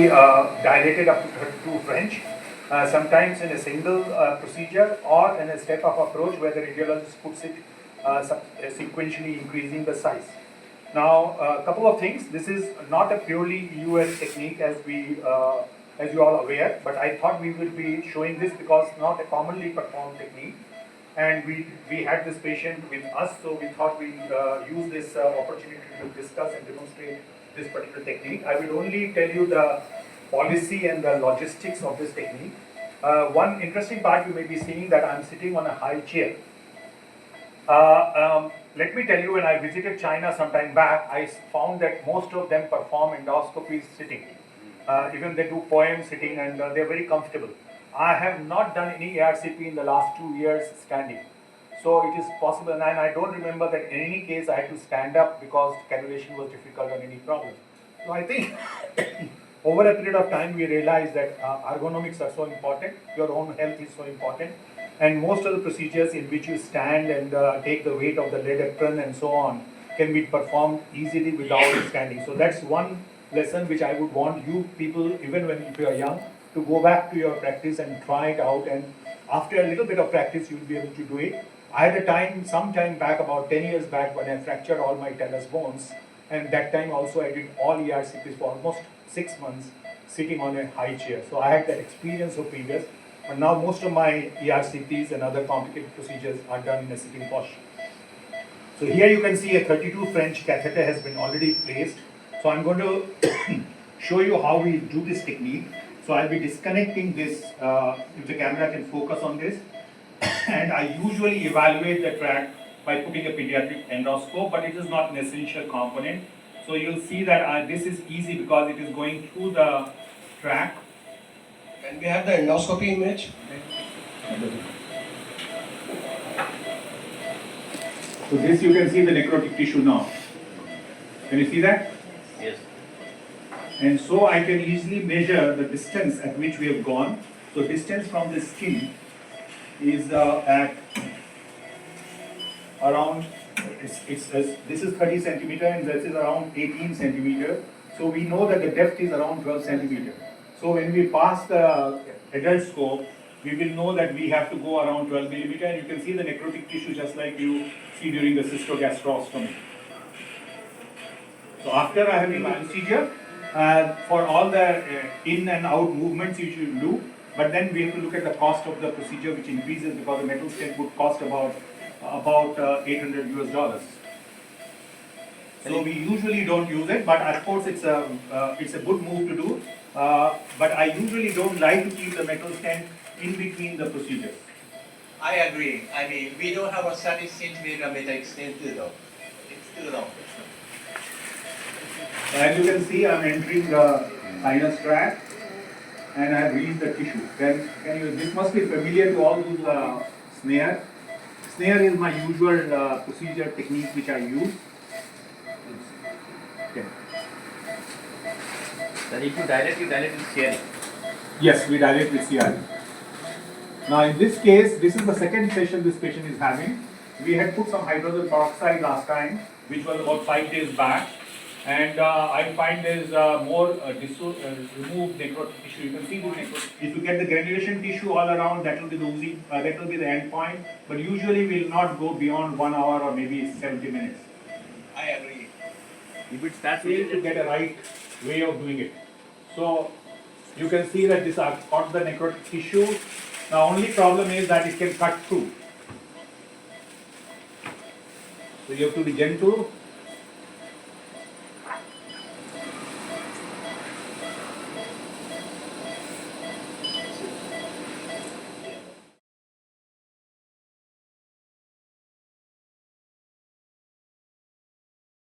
dilated up to 32 French, sometimes in a single procedure or in a step-up approach where the radiologist puts it sequentially increasing the size. Now, a couple of things. This is not a purely US technique as you all are aware, but I thought we will be showing this because not a commonly performed technique. And we had this patient with us, so we thought we'll use this opportunity to discuss and demonstrate this particular technique. I will only tell you the policy and the logistics of this technique. One interesting part you may be seeing that I'm sitting on a high chair. Let me tell you, when I visited China some time back, I found that most of them perform endoscopies sitting. Even they do poems sitting and they're very comfortable. I have not done any ARCP in the last 2 years standing. So it is possible, and I don't remember that in any case I had to stand up because cannulation was difficult or any problem. So I think over a period of time we realized that ergonomics are so important, your own health is so important, and most of the procedures in which you stand and take the weight of the lead apron and so on can be performed easily without standing. So that's one lesson which I would want you people, even when you are young, to go back to your practice and try it out, and after a little bit of practice you will be able to do it. I had a time, some time back, about 10 years back, when I fractured all my talus bones, and that time also I did all ERCPs for almost 6 months sitting on a high chair. So I had that experience of previous, but now most of my ERCPs and other complicated procedures are done in a sitting posture. So here you can see a 32 French catheter has been already placed. So I'm going to show you how we do this technique. So I'll be disconnecting this, if the camera can focus on this, and I usually evaluate the tract by putting a pediatric endoscope, but it is not an essential component. So you'll see that this is easy because it is going through the tract. Can we have the endoscopy image? So this you can see the necrotic tissue now. Can you see that? Yes. And so I can easily measure the distance at which we have gone. So distance from the skin is at around, this is 30 centimeter and this is around 18 centimeter. So we know that the depth is around 12 centimeter. So when we pass the adult scope, we will know that we have to go around 12 millimeter, and you can see the necrotic tissue just like you see during the cystogastroscopy. So after I have done the procedure, for all the in and out movements you should do, but then we have to look at the cost of the procedure, which increases because the metal stent would cost about $800 US. So we usually don't use it, but of course it's a good move to do. But I usually don't like to keep the metal stent in between the procedures. I agree. I mean, we don't have a 36 millimeter extent too, though. It's too long. As you can see, I'm entering the sinus tract and I have released the tissue. Then this must be familiar to all those snare. Snare is my usual procedure technique which I use. Okay. Then if you dilate with CR. Yes, we dilate with CR. Now in this case, this is the second session this patient is having. We had put some hydrogen peroxide last time, which was about 5 days back. And I find there is more removed necrotic tissue. You can see the necrotic. If you get the granulation tissue all around, that will be the oozing, that will be the end point. But usually we will not go beyond 1 hour or maybe 70 minutes. I agree. If it starts to get a right way of doing it. So you can see that this has got the necrotic tissue. Now only problem is that it can cut through. So you have to be gentle.